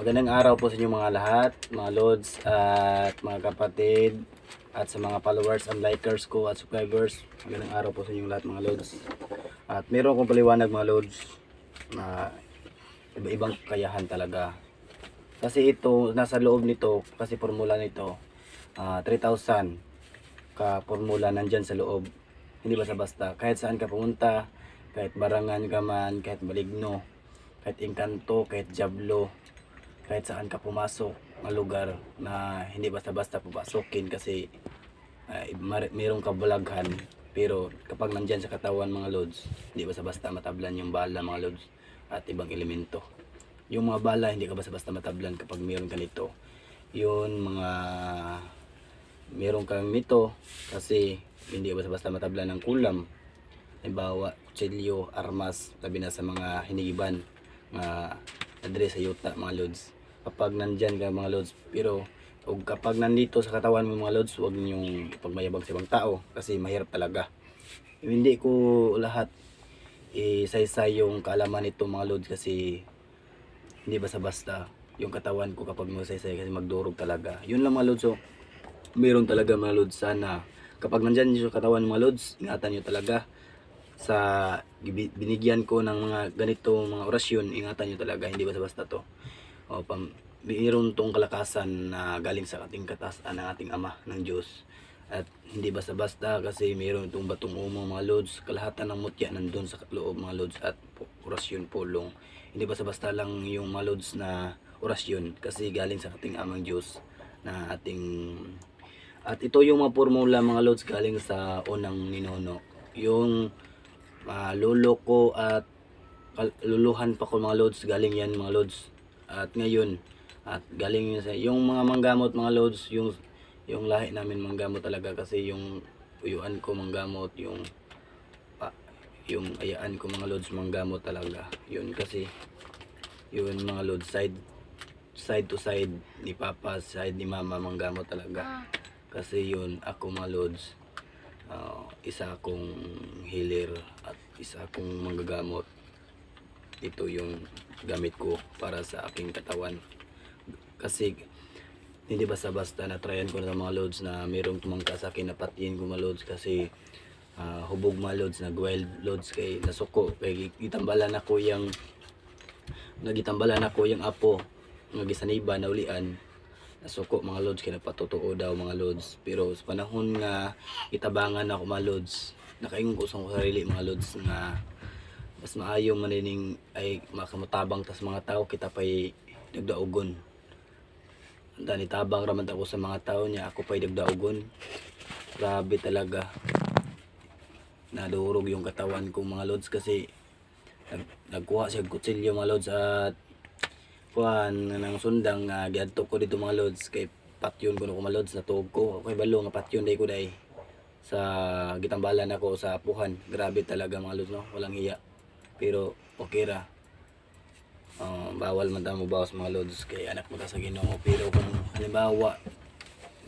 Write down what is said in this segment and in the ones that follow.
Magandang araw po sa inyo mga lahat, mga lods at mga kapatid at sa mga followers and likers ko at subscribers. Magandang araw po sa inyo lahat mga lods. At meron akong paliwanag mga lods na iba-ibang kakayahan talaga. Kasi ito, nasa loob nito, kasi formula nito, 3,000 ka formula nandyan sa loob. Hindi basta-basta. Kahit saan ka pumunta, kahit Barangan ka man, kahit Maligno, kahit Engkanto, kahit Jablo, kahit saan ka pumasok na lugar na hindi basta-basta pupasokin kasi mayroong kabalaghan. Pero kapag nandyan sa katawan mga lods, hindi basta-basta matablan yung bala mga lods at ibang elemento. Yung mga bala hindi ka basta-basta matablan kapag mayroon ka nito. Yun mga mayroon kang nito kasi hindi basta-basta matablan ng kulam. Halimbawa, kutsilyo, armas, labi na sa mga hinigiban na adres sa yuta mga lods. Kapag nandyan ka mga lods, pero kapag nandito sa katawan mo mga lods, huwag niyong pagmayabang sa ibang tao kasi mahirap talaga. Hindi ko lahat isaysay yung kaalaman nito mga lods kasi hindi basta-basta yung katawan ko kapag masaysay kasi magdurog talaga. Yun lang mga lods. So, meron talaga mga lods, sana kapag nandyan yung katawan mga lods, ingatan nyo talaga. Sa binigyan ko ng mga ganito mga orasyon, ingatan nyo talaga, hindi basta-basta to. Mayroon tong kalakasan na galing sa ating katasan ng ating Ama ng Diyos. At hindi basta-basta kasi mayroon itong batong umo mga lods. Kalahatan ng mutya nandun sa loob mga lods at orasyon pulong. Hindi basta-basta lang yung mga lods na orasyon kasi galing sa ating Amang Diyos na ating... At ito yung mga formula mga lods galing sa unang ninuno. Yung lolo ko at luluhan pa ko mga lods, galing yan mga lods. At ngayon, at galing yun sa yung mga manggamot mga lods, yung lahi namin manggamot talaga kasi yung uyuan ko manggamot, yung ayaan ko mga lods manggamot talaga. Yun kasi yun mga lods, side to side ni papa, side ni mama manggamot talaga. Kasi yun ako mga lods, isa akong healer at isa akong manggagamot. Ito yung gamit ko para sa aking katawan kasi hindi basta-basta na tryan ko na mga lods na mayroong tumangka sa akin na patiyin ko mga lods kasi hubog mga lods, nag-wild lods kay nasuko kay gitambalan ako yung apo nagisaniba na ulian, nasuko mga lods kay napatotoo daw mga lods. Pero sa panahon nga itabangan ako mga lods, nakaingon ko sa sarili mga lods nga mas maayo manining ay makamutabang tas mga tao kita pa'y nagdaugon. Dani tabang raman ako sa mga tao niya, ako pa'y nagdaugon. Grabe talaga. Nadurog yung katawan ko mga lods kasi nagkuha siya kutsilyo mga lods at kuhan ng sundang giadto ko dito mga lods kay patyon ko mga lods, natuog ko okay balo nga patyon day ko day sa gitambalan ako sa apuhan. Grabe talaga mga lods, no, walang hiya. Pero okay ra, bawal man tamo bawas mga lods kay anak mo ta sa Ginoo. Pero kung halimbawa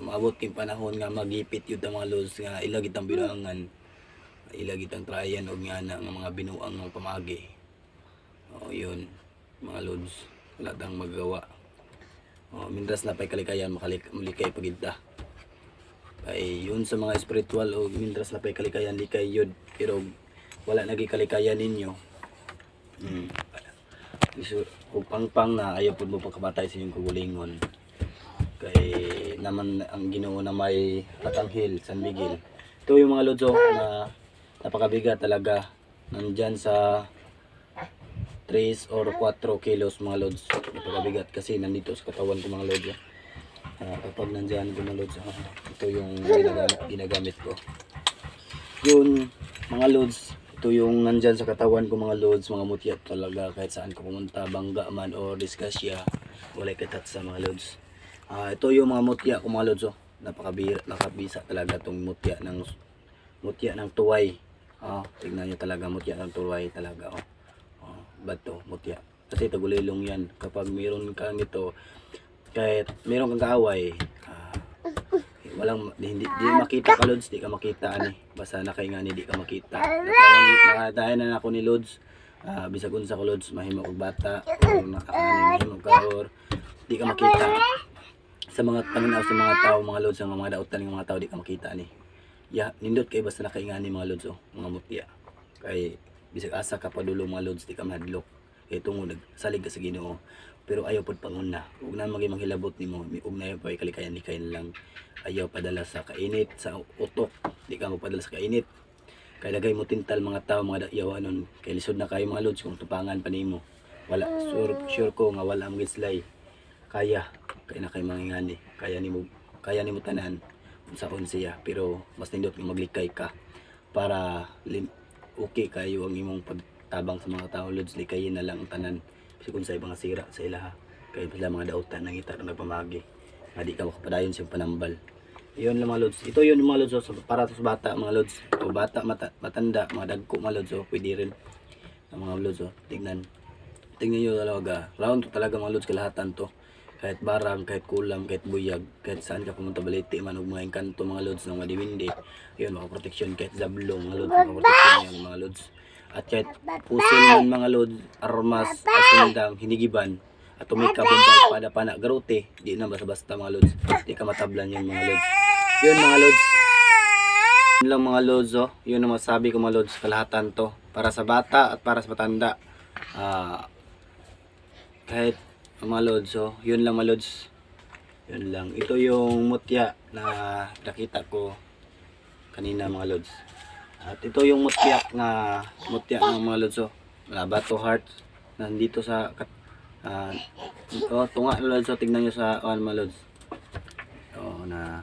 maabot king panahon nga magipit yun mga lods nga ilagit ang binuangan, ilagit ang trayan o nga na nga mga binuang ng pamagi, yun mga lods, wala tang magawa. Mindras na pa'y kalikayan malikay pagidta ay yun sa mga spiritual o mindras na pa'y kalikayan likay yun. Pero wala naging kalikayan ninyo, kung pang na ayaw po mo pagkamatay sa inyong kugulingon kay naman ang Ginoo na may Patanghel San Miguel. Ito yung mga lods na napakabigat talaga, nandyan sa 3 or 4 kilos mga lods. Napakabigat kasi nandito sa katawan ko mga lods. Kapag nandyan ko mga lods, ito yung ginagamit ko. Yun mga lods, ito yung nandyan sa katawan ko mga lods, mga mutya talaga. Kahit saan ko pumunta, bangga man o diskasya, walay katat sa mga lods. Ito yung mga mutya ko mga lods. Nakabisa talaga itong mutya ng tuway. Tignan nyo talaga, mutya ng tuway talaga. Bato, mutya. Kasi tagulilong yan. Kapag mayroon ka nito, kahit mayroon kang kaaway, hindi makita ka lods, di ka makita ani. Basta nakainga ni di ka makita. Nakatayan na ako ni lods. Bisag unsa ko lods, mahimo og bata, mahimo kahor, di ka makita sa mga pananaw sa mga tao, mga lods, sa mga dautan ng mga tao, di ka makita ni. Ya, nindot kay basta nakaingani mga lods, mga mutya. Kay bisag asa ka padulo mga lods, di ka mahadlok. Kay tungod nagsalig ka sa Ginoo. Pero ayaw pod panguna. Ug na maging manghilabot nimo, ug na pa kalikayan ni kain lang. Ayaw padala sa kainit, sa utok. Di ka mo padala sa kainit. Kay lagay mo tintal mga tao, mga dayaw anon. Kay lisod na kayo mga lods kung tupangan pa nimo. Wala sure ko nga wala ang gislay. Kaya na kay mangingani, kaya nimo tanan unsaon siya, pero mas nindot nga maglikay ka para okay kayo ang imong pagtabang sa mga tao lods. Likayin na lang ang tanan kasi kung sa ibang sira sa ilaha kay sila mga dautan nangita na nagpamagi nga di ka makapadayon sa panambal. Iyon lang mga lods, ito yun mga lods, para sa bata mga lods, o bata matanda mga dagko mga lods, pwede rin ang mga lods. Tingnan nyo talaga, round to talaga mga lods, kalahatan to. Kahit barang, kahit kulam, kahit buyag, kahit saan ka pumunta baliti man og mga engkanto mga lods ng mga diwindi, yun makaproteksyon. Kahit zablong mga lods, makaproteksyon yan mga lods. At kahit pusin man mga lods, armas, asundang, hinigiban, at tumika, bumbay, pada, pana, garote, di na basta-basta mga lods, di ka matablan yun mga lods. Yun mga lods, yun lang mga lods, yun ang masabi ko mga lods, kalahatan to para sa bata at para sa matanda. Kahit mga lods, yun lang mga lods, yun lang. Ito yung mutya na nakita ko kanina mga lods. At ito yung mutya ng mga lods, bato heart nandito sa tunga na lods. Tignan nyo sa mga lods, na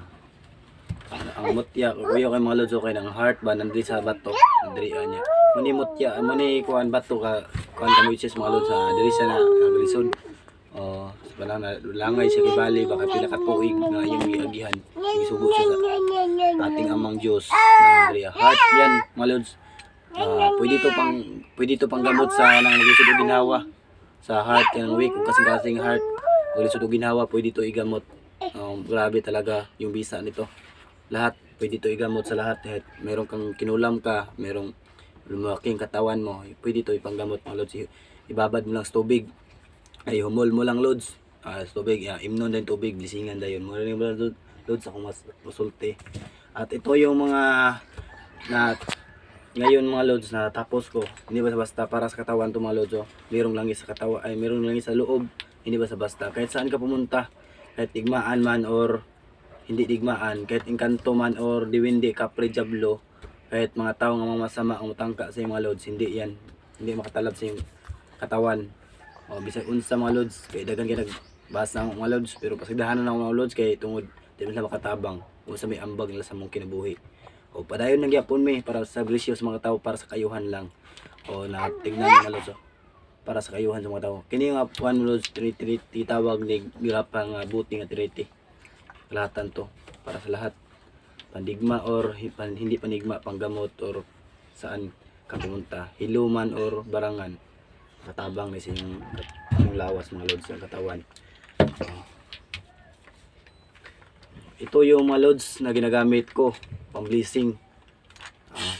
ang mutya kuya kay mga lods, okay ng heart ba nandito sa bato, nandiri niya muni mutya, muni kuan bato ka kuan ka which is mga lods, diri sa lisod. Wala na langay siya kay bali, baka pila ka tuig nga yung giagihan, gisugo siya sa ating amang Diyos ng Maria. Heart yan mga lods, pwede to pang gamot sa nang lisod og ginhawa sa heart, yan weak kung kasing heart o lisod og ginhawa, pwede to igamot. Grabe talaga yung bisa nito, lahat pwede to igamot sa lahat. Kahit meron kang kinulam ka, merong lumaking katawan mo, pwede to ipanggamot mga lods. Ibabad mo lang sa tubig, ay humol mo lang lods, sa tubig, imnon din tubig, blisingan dayon mo rin lods, akong mas masulti. At ito yung mga na ngayon mga lods na tapos ko, hindi basta para sa katawan to mga lods. Merong langis sa katawan, ay merong langis sa loob, hindi basta kahit saan ka pumunta, kahit digmaan man or hindi digmaan, kahit engkanto man or diwindi, kapre, jablo, kahit mga tao nga mga masama ang utangka sa mga lods, hindi makatalab sa iyong katawan. Bisag unsa mga lods, kay dagan kay nagbasa ang mga lods, pero pasigdahanan ng mga lods kay tungod di man sila makatabang o sa may ambag nila sa mong kinabuhi. Padayon nang gyapon mi para sa grisyo sa mga tao, para sa kayuhan lang. Natignan mga lods, para sa kayuhan sa mga tao. Kini nga one lods, titawag ni girapang buti nga tiriti. Kalahatan to para sa lahat, pandigma or hindi pandigma, panggamot or saan ka pumunta, hiluman or barangan, katabang na yung lawas mga lods ng katawan. Ito yung mga lods na ginagamit ko pang blessing.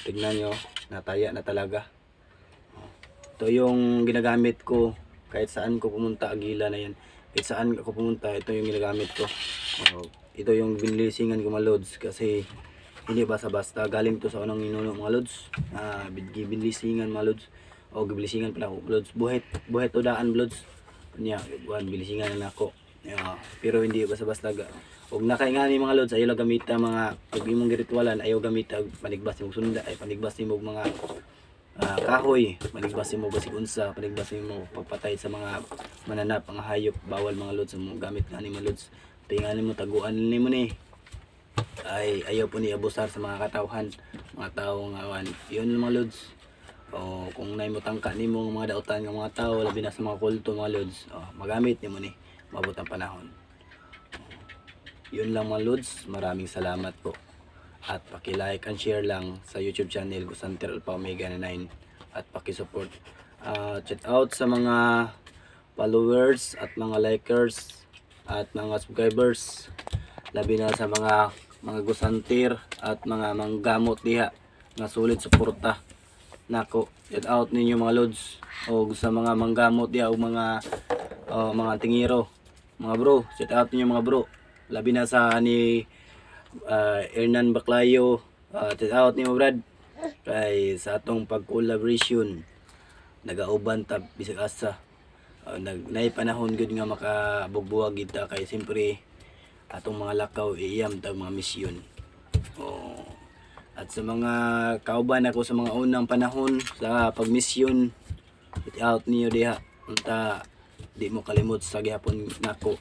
Tignan nyo, nataya na talaga. Ito yung ginagamit ko kahit saan ko pumunta, agila na yan, kahit saan ako pumunta, ito yung ginagamit ko. Ito yung binlesingan ko mga lods, kasi hindi basta-basta, galing to sa unang ninuno mga lods. Binlesingan mga lods, giblisingan pala ako lods, buhet to daan lods niya, bilisingan na ako. Pero hindi basta-basta og nakaingani mga lods, ayaw gamita mga pag imong giritwalan, ayaw gamita panigbas mo sunda, ay panigbas mo mga kahoy, panigbas mo basig unsa, panigbas mo papatay sa mga mananap, mga hayop, bawal mga lods mo gamit nga ni mga lods. Tingali mo taguan nimo ni, ay ayaw po ni abusar sa mga katawhan, mga tao nga yun mga lods. Kung naimutangka nimo mga dautan ng mga tao, labi na sa mga kulto mga lods, magamit nimo ni mabot ang panahon. Yun lang mga lods, maraming salamat po. At paki-like and share lang sa YouTube channel ko, Santer Alpha Omega 9, at paki-support. Shout out sa mga followers at mga likers at mga subscribers, labi na sa mga gusantir at mga manggamot diha nga sulit suporta nako. Shout out ninyo mga lods, o sa mga manggamot diha o mga tingiro mga bro, shout out niyo mga bro. Labi na sa ni Hernan Baclayo, shout out niyo Brad. Kay sa atong pag-collaboration nagauban ta bisag asa. Nay panahon gud nga makabugbuwag kita kay siyempre atong mga lakaw iyam tag mga misyon. Oh. At sa mga kauban ako sa mga unang panahon sa pagmisyon, shout out niyo diha. Unta di mo kalimot sa gihapon nako.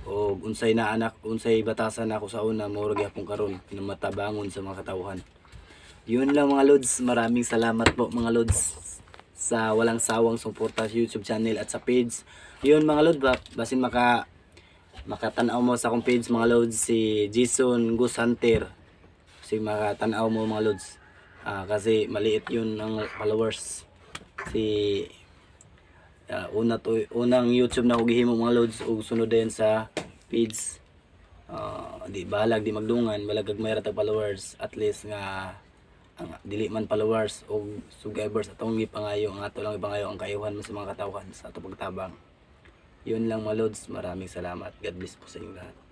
O unsay na anak, unsay batasan nako sa una mao gihapon karon pinamatabangon sa mga katawhan. Yun lang mga lods, maraming salamat po mga lods sa walang sawang suporta sa YouTube channel at sa page. Yun mga lods, basin makatanaw mo sa akong page mga lods si Jason Goose Hunter. Kasi makatanaw mo mga lods. Kasi maliit yun ang followers. Si unang YouTube na ko gihimo mga lods ug sunod din sa page. Di balag di magdungan, balag gagmay ra tag followers at least nga ang dili man followers o subscribers atong gipangayo ang ato lang ipangayo ang kayuhan mo sa mga katawhan sa ato pagtabang. Yun lang mga lods, maraming salamat. God bless po sa inyo lahat.